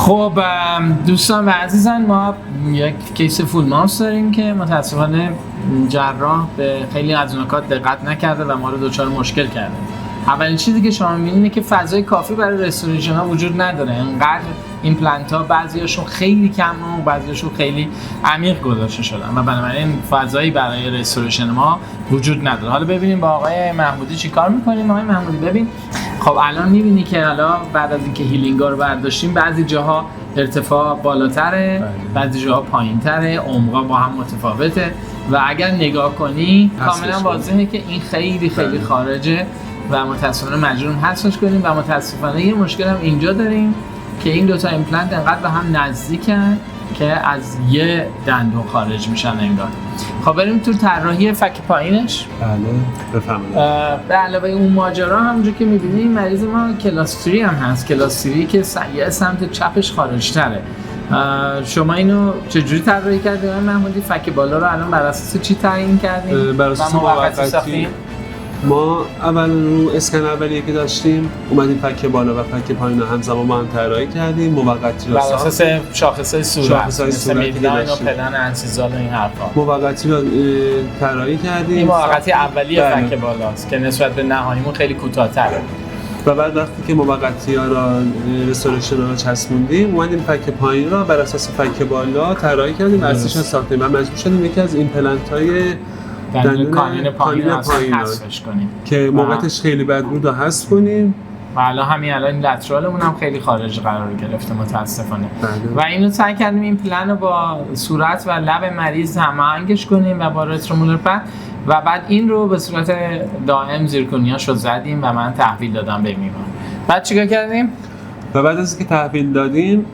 خب دوستان و عزیزان، ما یک کیس فول ماوس داریم که متاسفانه جراح به خیلی از نکات دقت نکرده و ما رو دچار مشکل کرده. اولین چیزی که شما می‌بینید اینه که فضای کافی برای رستوریشن ها وجود نداره. انقدر ایمپلنت ها بعضیاشون خیلی کم و بعضیاشون خیلی عمیق گذاشته شدن و بنابراین فضایی برای رستوریشن ما وجود نداره. حالا ببینیم با آقای محمودی چیکار می‌کنیم. آقای محمودی ببین، خب الان می‌بینی که حالا بعد از اینکه هیلینگا رو برداشتیم بعضی جاها ارتفاع بالاتره، بعضی جاها پایین‌تره، عمقا با هم متفاوته و اگر نگاه کنی کاملا واضحه که این خیلی خارجه و متاسفانه مجبوریم حذفش کنیم و متاسفانه یه مشکل هم اینجا داریم که این دوتا ایمپلنت انقدر به هم نزدیکن که از یه دندون خارج میشن انگار. خب بریم تو طراحی فک پایینش. بله بفرمایید. به علاوه اون ماجرا همونجور که می‌بینید مریض ما کلاس 3 هم هست، کلاس 3 که یه سمت چپش خارج تره. شما اینو چجوری طراحی کردید محمودی؟ فک بالا رو الان بر اساس چی تعیین کردیم؟ بر اساس موقتی. ما اول رو اسکن اولیه که داشتیم اومدیم فک بالا و فک پایین رو همزمان با هم طراحی کردیم. موقتی رو بر اساس شاخص‌های صورت مثل میدلاین و پلن انسیزال و این حرفا موقتی رو طراحی کردیم. این موقتی اولیه فک بالاست که نسبت به نهاییمون خیلی کوتاه‌تره. و بعد وقتی که موقتی ها را رستوریشن ها را چسبوندیم اومدیم فک پایین را بر اساس فک بالا طراحی کردیم و اصلیش ساختیم و مجبور شدیم یکی از ایمپلنت های دندون کانین پایین حذفش کنیم که موقعش خیلی بد بود و حذف کنیم و الان این لترالمون هم خیلی خارج قرار گرفته متاسفانه. و اینو سعی کردیم این پلن رو با صورت و لب مریض هماهنگش کنیم و با رترومولر پد و بعد این رو به صورت دائم زیرکونیاشو زدیم و من تحویل دادم به میوان. بعد چیکار کردیم؟ و بعد از اینکه تحویل دادیم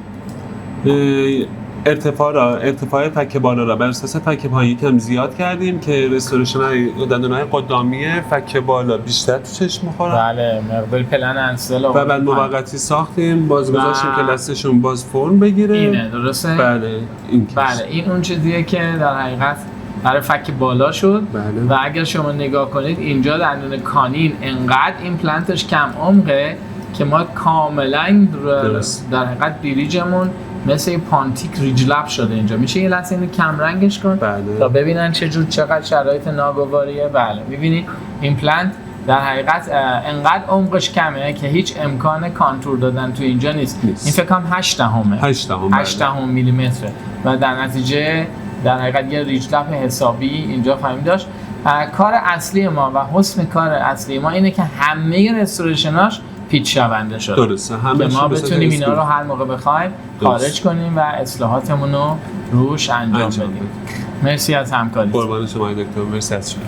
ارتفاع فک بالا را بر اساس فک پایین یکم زیاد کردیم که رستوریشن های دندون‌های قدامی فک بالا بیشتر تو چشم می‌خورن. بله مقدار پلن انسل و بعد موقتی ساختیم باز گذاشتیم که لثه‌شون باز فرم بگیره. اینه درسته؟ بله این اون چیزیه که در حقیقت برای فک بالا شد. بله. و اگر شما نگاه کنید اینجا دندون کانین انقدر ایمپلنتش کم عمقه که ما کاملا در حقیقت بریجمون مثل پانتیک ریج لب شده. اینجا میشه یه لحظه اینو کم رنگش کن تا ببینن چقدر شرایط ناگواریه. بله میبینید ایمپلنت در حقیقت انقدر عمقش کمه که هیچ امکان کانتور دادن تو اینجا نیست. این فکر کنم 8 میلیمتره و در نتیجه در حقیقت یه ریج لب حسابی اینجا خواهیم داشت. کار اصلی ما و حسن کار اصلی ما اینه که همه رستوریشناش پیچ شونده شده. درسته. که ما بتونیم اینا رو هر موقع بخوایم خارج کنیم و اصلاحاتمون رو روش انجام بدیم. مرسی از همکاری. قربان شما دکتر، مرسی از شما.